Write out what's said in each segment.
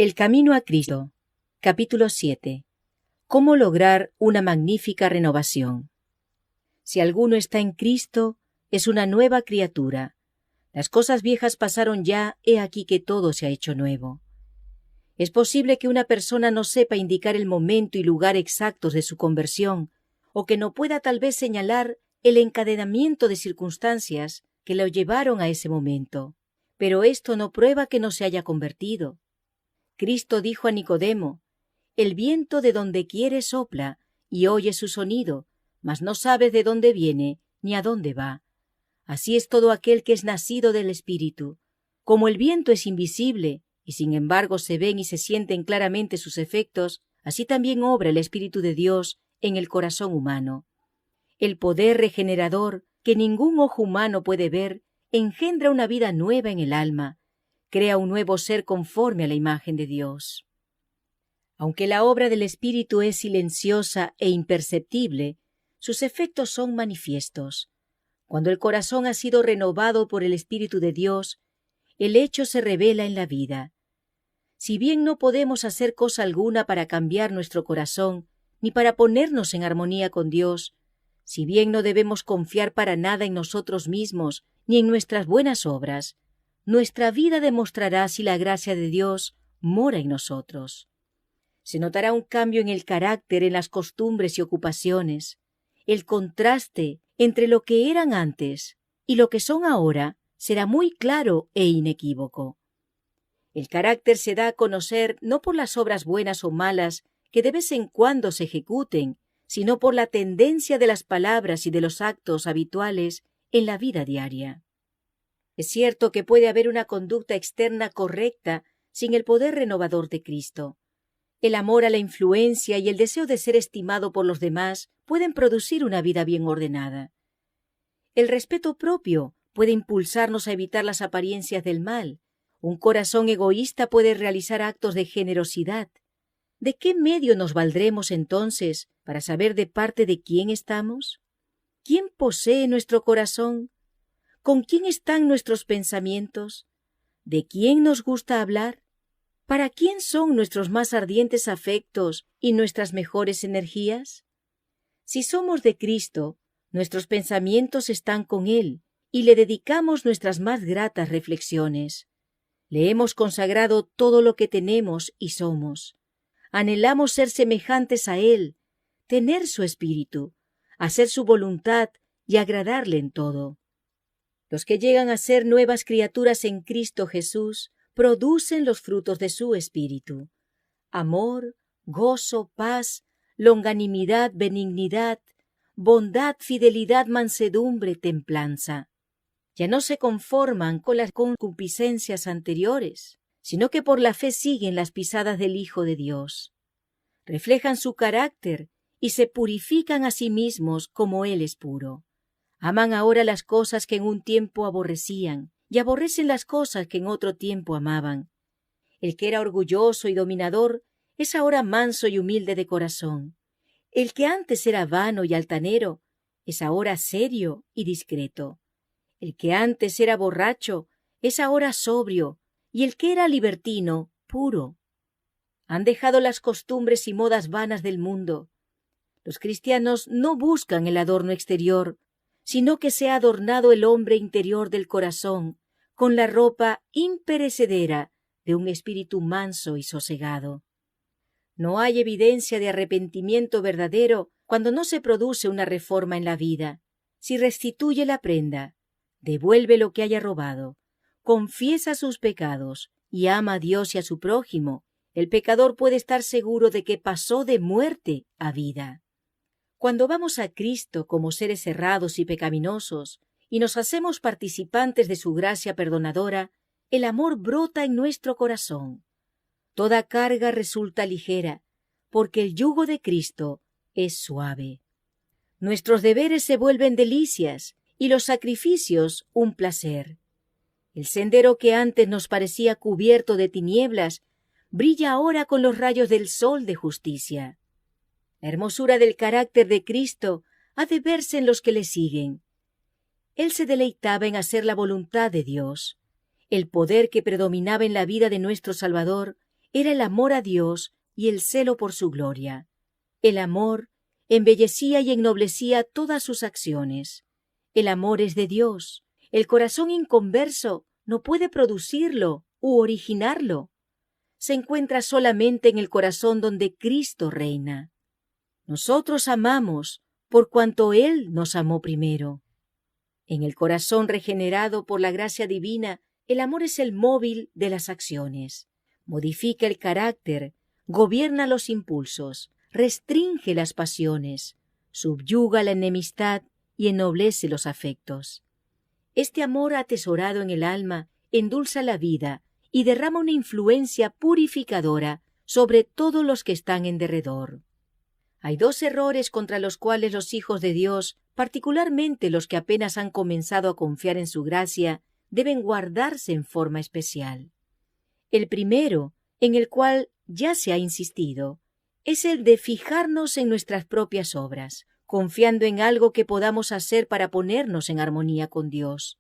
El camino a Cristo. Capítulo 7. ¿Cómo lograr una magnífica renovación? Si alguno está en Cristo, es una nueva criatura. Las cosas viejas pasaron ya, he aquí que todo se ha hecho nuevo. Es posible que una persona no sepa indicar el momento y lugar exactos de su conversión, o que no pueda tal vez señalar el encadenamiento de circunstancias que lo llevaron a ese momento. Pero esto no prueba que no se haya convertido. Cristo dijo a Nicodemo: «El viento de donde quiere sopla, y oyes su sonido, mas no sabes de dónde viene ni a dónde va. Así es todo aquel que es nacido del Espíritu. Como el viento es invisible, y sin embargo se ven y se sienten claramente sus efectos, así también obra el Espíritu de Dios en el corazón humano. El poder regenerador, que ningún ojo humano puede ver, engendra una vida nueva en el alma, crea un nuevo ser conforme a la imagen de Dios. Aunque la obra del Espíritu es silenciosa e imperceptible, sus efectos son manifiestos. Cuando el corazón ha sido renovado por el Espíritu de Dios, el hecho se revela en la vida. Si bien no podemos hacer cosa alguna para cambiar nuestro corazón, ni para ponernos en armonía con Dios, si bien no debemos confiar para nada en nosotros mismos ni en nuestras buenas obras, nuestra vida demostrará si la gracia de Dios mora en nosotros. Se notará un cambio en el carácter, en las costumbres y ocupaciones. El contraste entre lo que eran antes y lo que son ahora será muy claro e inequívoco. El carácter se da a conocer no por las obras buenas o malas que de vez en cuando se ejecuten, sino por la tendencia de las palabras y de los actos habituales en la vida diaria. Es cierto que puede haber una conducta externa correcta sin el poder renovador de Cristo. El amor a la influencia y el deseo de ser estimado por los demás pueden producir una vida bien ordenada. El respeto propio puede impulsarnos a evitar las apariencias del mal. Un corazón egoísta puede realizar actos de generosidad. ¿De qué medio nos valdremos entonces para saber de parte de quién estamos? ¿Quién posee nuestro corazón? ¿Con quién están nuestros pensamientos? ¿De quién nos gusta hablar? ¿Para quién son nuestros más ardientes afectos y nuestras mejores energías? Si somos de Cristo, nuestros pensamientos están con Él y le dedicamos nuestras más gratas reflexiones. Le hemos consagrado todo lo que tenemos y somos. Anhelamos ser semejantes a Él, tener su espíritu, hacer su voluntad y agradarle en todo. Los que llegan a ser nuevas criaturas en Cristo Jesús producen los frutos de su espíritu: amor, gozo, paz, longanimidad, benignidad, bondad, fidelidad, mansedumbre, templanza. Ya no se conforman con las concupiscencias anteriores, sino que por la fe siguen las pisadas del Hijo de Dios. Reflejan su carácter y se purifican a sí mismos como Él es puro. Aman ahora las cosas que en un tiempo aborrecían y aborrecen las cosas que en otro tiempo amaban. El que era orgulloso y dominador es ahora manso y humilde de corazón. El que antes era vano y altanero es ahora serio y discreto. El que antes era borracho es ahora sobrio, y el que era libertino, puro. Han dejado las costumbres y modas vanas del mundo. Los cristianos no buscan el adorno exterior, sino que se ha adornado el hombre interior del corazón con la ropa imperecedera de un espíritu manso y sosegado. No hay evidencia de arrepentimiento verdadero cuando no se produce una reforma en la vida. Si restituye la prenda, devuelve lo que haya robado, confiesa sus pecados y ama a Dios y a su prójimo, el pecador puede estar seguro de que pasó de muerte a vida. Cuando vamos a Cristo como seres errados y pecaminosos y nos hacemos participantes de su gracia perdonadora, el amor brota en nuestro corazón. Toda carga resulta ligera, porque el yugo de Cristo es suave. Nuestros deberes se vuelven delicias y los sacrificios un placer. El sendero que antes nos parecía cubierto de tinieblas brilla ahora con los rayos del sol de justicia. La hermosura del carácter de Cristo ha de verse en los que le siguen. Él se deleitaba en hacer la voluntad de Dios. El poder que predominaba en la vida de nuestro Salvador era el amor a Dios y el celo por su gloria. El amor embellecía y ennoblecía todas sus acciones. El amor es de Dios. El corazón inconverso no puede producirlo u originarlo. Se encuentra solamente en el corazón donde Cristo reina. Nosotros amamos por cuanto Él nos amó primero. En el corazón regenerado por la gracia divina, el amor es el móvil de las acciones. Modifica el carácter, gobierna los impulsos, restringe las pasiones, subyuga la enemistad y ennoblece los afectos. Este amor atesorado en el alma endulza la vida y derrama una influencia purificadora sobre todos los que están en derredor. Hay dos errores contra los cuales los hijos de Dios, particularmente los que apenas han comenzado a confiar en su gracia, deben guardarse en forma especial. El primero, en el cual ya se ha insistido, es el de fijarnos en nuestras propias obras, confiando en algo que podamos hacer para ponernos en armonía con Dios.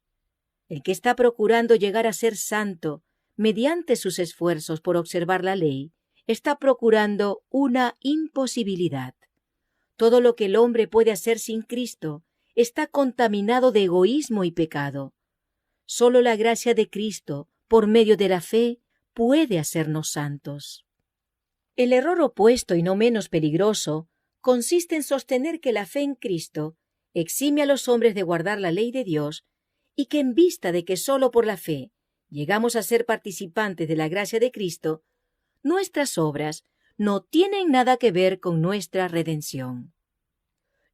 El que está procurando llegar a ser santo, mediante sus esfuerzos por observar la ley, está procurando una imposibilidad. Todo lo que el hombre puede hacer sin Cristo está contaminado de egoísmo y pecado. Solo la gracia de Cristo, por medio de la fe, puede hacernos santos. El error opuesto y no menos peligroso consiste en sostener que la fe en Cristo exime a los hombres de guardar la ley de Dios y que en vista de que solo por la fe llegamos a ser participantes de la gracia de Cristo, nuestras obras no tienen nada que ver con nuestra redención.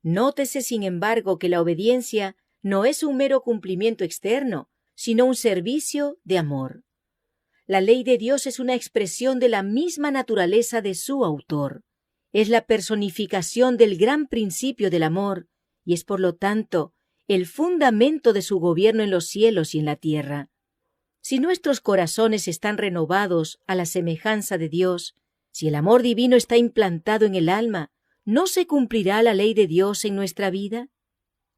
Nótese, sin embargo, que la obediencia no es un mero cumplimiento externo, sino un servicio de amor. La ley de Dios es una expresión de la misma naturaleza de su autor. Es la personificación del gran principio del amor y es, por lo tanto, el fundamento de su gobierno en los cielos y en la tierra. Si nuestros corazones están renovados a la semejanza de Dios, si el amor divino está implantado en el alma, ¿no se cumplirá la ley de Dios en nuestra vida?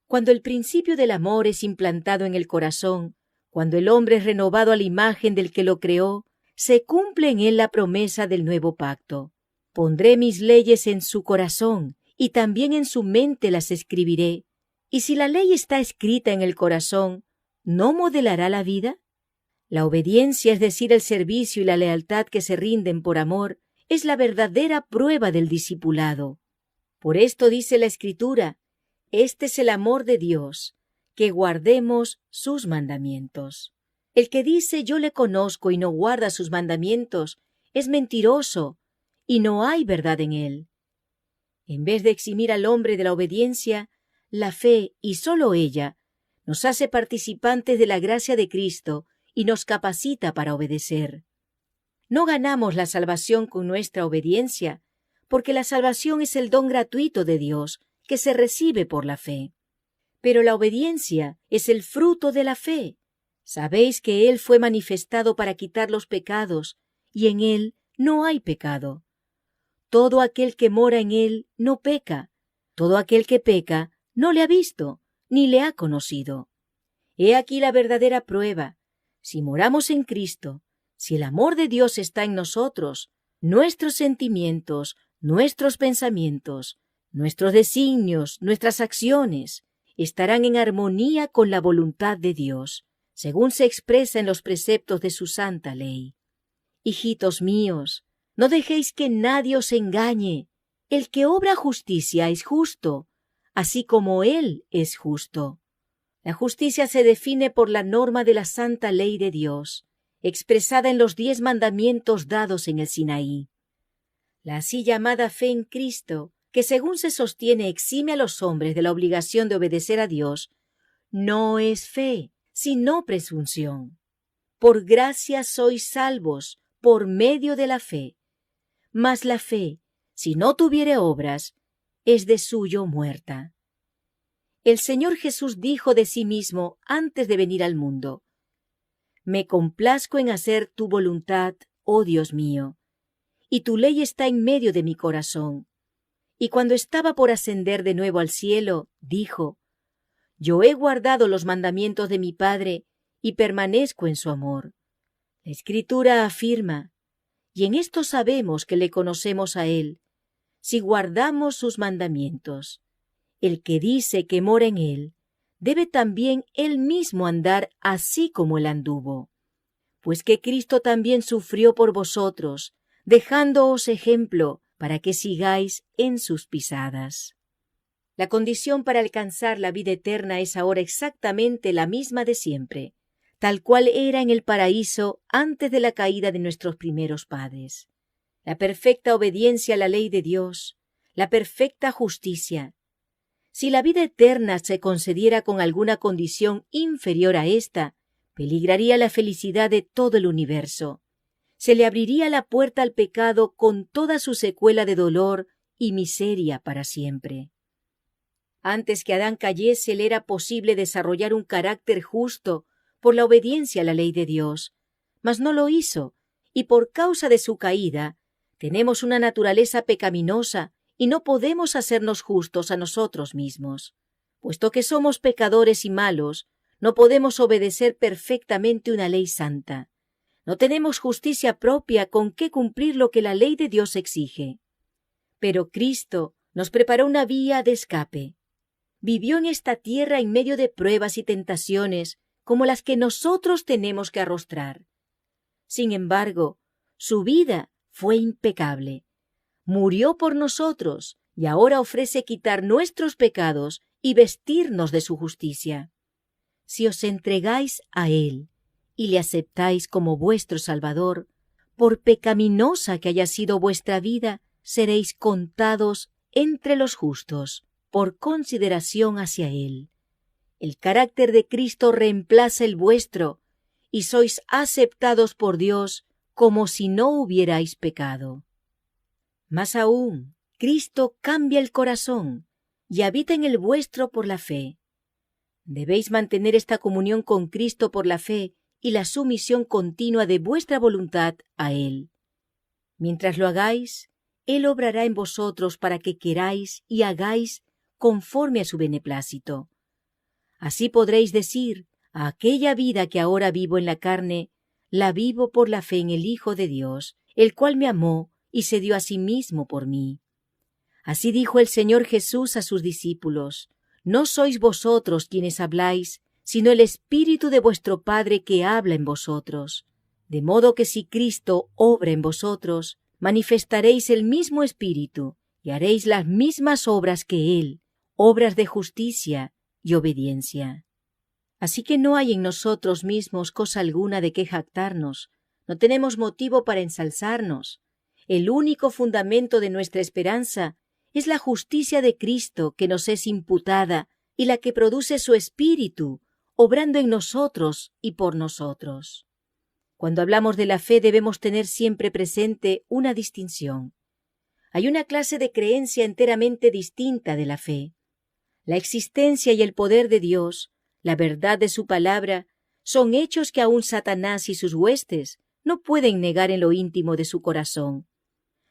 Cuando el principio del amor es implantado en el corazón, cuando el hombre es renovado a la imagen del que lo creó, se cumple en él la promesa del nuevo pacto. Pondré mis leyes en su corazón y también en su mente las escribiré. Y si la ley está escrita en el corazón, ¿no modelará la vida? La obediencia, es decir, el servicio y la lealtad que se rinden por amor, es la verdadera prueba del discipulado. Por esto dice la Escritura, este es el amor de Dios, que guardemos sus mandamientos. El que dice yo le conozco y no guarda sus mandamientos, es mentiroso, y no hay verdad en él. En vez de eximir al hombre de la obediencia, la fe, y sólo ella, nos hace participantes de la gracia de Cristo y nos capacita para obedecer. No ganamos la salvación con nuestra obediencia, porque la salvación es el don gratuito de Dios que se recibe por la fe. Pero la obediencia es el fruto de la fe. Sabéis que Él fue manifestado para quitar los pecados, y en Él no hay pecado. Todo aquel que mora en Él no peca. Todo aquel que peca no le ha visto, ni le ha conocido. He aquí la verdadera prueba. Si moramos en Cristo, si el amor de Dios está en nosotros, nuestros sentimientos, nuestros pensamientos, nuestros designios, nuestras acciones, estarán en armonía con la voluntad de Dios, según se expresa en los preceptos de su santa ley. Hijitos míos, no dejéis que nadie os engañe. El que obra justicia es justo, así como Él es justo. La justicia se define por la norma de la santa ley de Dios, expresada en los 10 mandamientos dados en el Sinaí. La así llamada fe en Cristo, que según se sostiene exime a los hombres de la obligación de obedecer a Dios, no es fe, sino presunción. Por gracia sois salvos, por medio de la fe. Mas la fe, si no tuviere obras, es de suyo muerta. El Señor Jesús dijo de sí mismo antes de venir al mundo, «Me complazco en hacer tu voluntad, oh Dios mío, y tu ley está en medio de mi corazón». Y cuando estaba por ascender de nuevo al cielo, dijo, «Yo he guardado los mandamientos de mi Padre y permanezco en su amor». La Escritura afirma, y en esto sabemos que le conocemos a Él, si guardamos sus mandamientos. El que dice que mora en Él, debe también Él mismo andar así como Él anduvo. Pues que Cristo también sufrió por vosotros, dejándoos ejemplo para que sigáis en sus pisadas. La condición para alcanzar la vida eterna es ahora exactamente la misma de siempre, tal cual era en el paraíso antes de la caída de nuestros primeros padres. La perfecta obediencia a la ley de Dios, la perfecta justicia. Si la vida eterna se concediera con alguna condición inferior a esta, peligraría la felicidad de todo el universo. Se le abriría la puerta al pecado con toda su secuela de dolor y miseria para siempre. Antes que Adán cayese, le era posible desarrollar un carácter justo por la obediencia a la ley de Dios, mas no lo hizo, y por causa de su caída, tenemos una naturaleza pecaminosa y no podemos hacernos justos a nosotros mismos. Puesto que somos pecadores y malos, no podemos obedecer perfectamente una ley santa. No tenemos justicia propia con que cumplir lo que la ley de Dios exige. Pero Cristo nos preparó una vía de escape. Vivió en esta tierra en medio de pruebas y tentaciones como las que nosotros tenemos que arrostrar. Sin embargo, su vida fue impecable. Murió por nosotros y ahora ofrece quitar nuestros pecados y vestirnos de su justicia. Si os entregáis a Él y le aceptáis como vuestro Salvador, por pecaminosa que haya sido vuestra vida, seréis contados entre los justos, por consideración hacia Él. El carácter de Cristo reemplaza el vuestro, y sois aceptados por Dios como si no hubierais pecado. Más aún, Cristo cambia el corazón y habita en el vuestro por la fe. Debéis mantener esta comunión con Cristo por la fe y la sumisión continua de vuestra voluntad a Él. Mientras lo hagáis, Él obrará en vosotros para que queráis y hagáis conforme a su beneplácito. Así podréis decir, a aquella vida que ahora vivo en la carne, la vivo por la fe en el Hijo de Dios, el cual me amó y se dio a sí mismo por mí. Así dijo el Señor Jesús a sus discípulos: no sois vosotros quienes habláis, sino el Espíritu de vuestro Padre que habla en vosotros. De modo que si Cristo obra en vosotros, manifestaréis el mismo Espíritu y haréis las mismas obras que Él, obras de justicia y obediencia. Así que no hay en nosotros mismos cosa alguna de que jactarnos, no tenemos motivo para ensalzarnos. El único fundamento de nuestra esperanza es la justicia de Cristo que nos es imputada y la que produce su Espíritu, obrando en nosotros y por nosotros. Cuando hablamos de la fe debemos tener siempre presente una distinción. Hay una clase de creencia enteramente distinta de la fe. La existencia y el poder de Dios, la verdad de su palabra, son hechos que aún Satanás y sus huestes no pueden negar en lo íntimo de su corazón.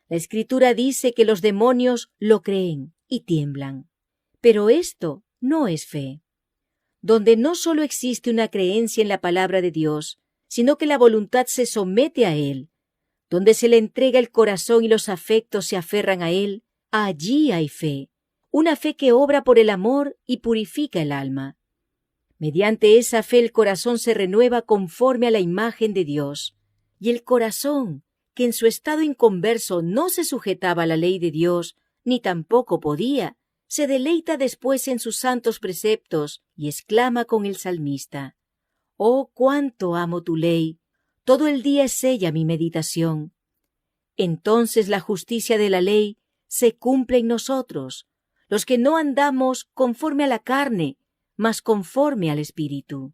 La Escritura dice que los demonios lo creen y tiemblan. Pero esto no es fe. Donde no solo existe una creencia en la palabra de Dios, sino que la voluntad se somete a Él, donde se le entrega el corazón y los afectos se aferran a Él, allí hay fe, una fe que obra por el amor y purifica el alma. Mediante esa fe el corazón se renueva conforme a la imagen de Dios, y el corazón, que en su estado inconverso no se sujetaba a la ley de Dios, ni tampoco podía, se deleita después en sus santos preceptos y exclama con el salmista: «Oh, cuánto amo tu ley, todo el día es ella mi meditación». Entonces la justicia de la ley se cumple en nosotros, los que no andamos conforme a la carne, mas conforme al Espíritu.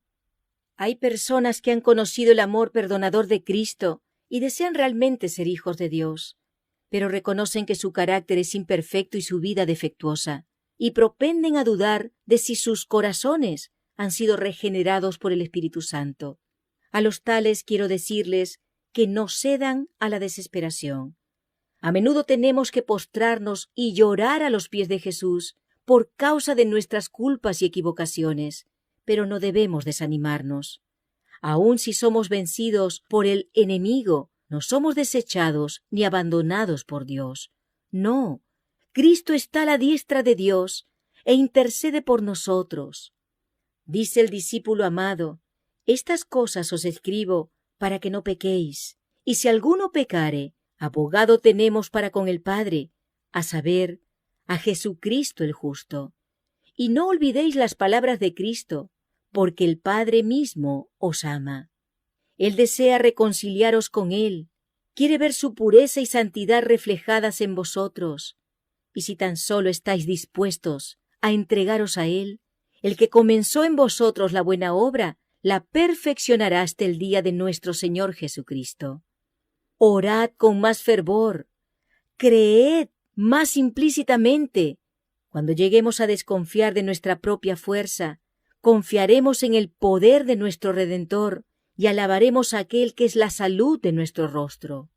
Hay personas que han conocido el amor perdonador de Cristo y desean realmente ser hijos de Dios, pero reconocen que su carácter es imperfecto y su vida defectuosa, y propenden a dudar de si sus corazones han sido regenerados por el Espíritu Santo. A los tales quiero decirles que no cedan a la desesperación. A menudo tenemos que postrarnos y llorar a los pies de Jesús por causa de nuestras culpas y equivocaciones, pero no debemos desanimarnos. Aun si somos vencidos por el enemigo, No somos desechados ni abandonados por Dios. No, Cristo está a la diestra de Dios e intercede por nosotros. Dice el discípulo amado: estas cosas os escribo para que no pequéis. Y si alguno pecare, abogado tenemos para con el Padre, a saber, a Jesucristo el justo. Y no olvidéis las palabras de Cristo, porque el Padre mismo os ama. Él desea reconciliaros con Él, quiere ver su pureza y santidad reflejadas en vosotros. Y si tan solo estáis dispuestos a entregaros a Él, el que comenzó en vosotros la buena obra, la perfeccionará hasta el día de nuestro Señor Jesucristo. Orad con más fervor, creed más implícitamente. Cuando lleguemos a desconfiar de nuestra propia fuerza, confiaremos en el poder de nuestro Redentor y alabaremos a aquel que es la salud de nuestro rostro.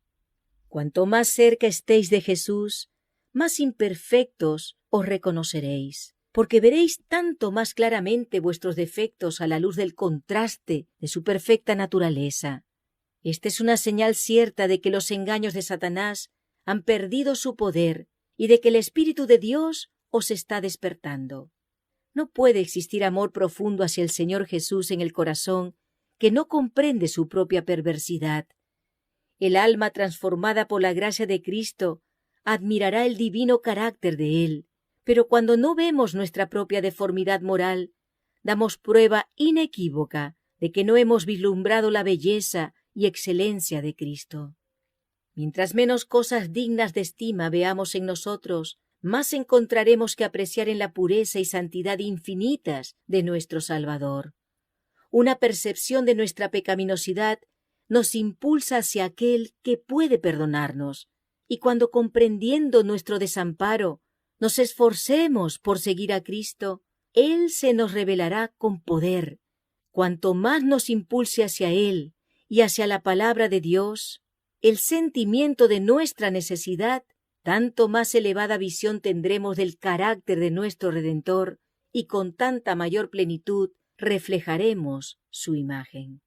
Cuanto más cerca estéis de Jesús, más imperfectos os reconoceréis, porque veréis tanto más claramente vuestros defectos a la luz del contraste de su perfecta naturaleza. Esta es una señal cierta de que los engaños de Satanás han perdido su poder y de que el Espíritu de Dios os está despertando. No puede existir amor profundo hacia el Señor Jesús en el corazón que no comprende su propia perversidad. El alma transformada por la gracia de Cristo admirará el divino carácter de Él, pero cuando no vemos nuestra propia deformidad moral, damos prueba inequívoca de que no hemos vislumbrado la belleza y excelencia de Cristo. Mientras menos cosas dignas de estima veamos en nosotros, más encontraremos que apreciar en la pureza y santidad infinitas de nuestro Salvador. Una percepción de nuestra pecaminosidad nos impulsa hacia aquel que puede perdonarnos, y cuando comprendiendo nuestro desamparo, nos esforcemos por seguir a Cristo, Él se nos revelará con poder. Cuanto más nos impulse hacia Él y hacia la palabra de Dios, el sentimiento de nuestra necesidad, tanto más elevada visión tendremos del carácter de nuestro Redentor y con tanta mayor plenitud reflejaremos su imagen.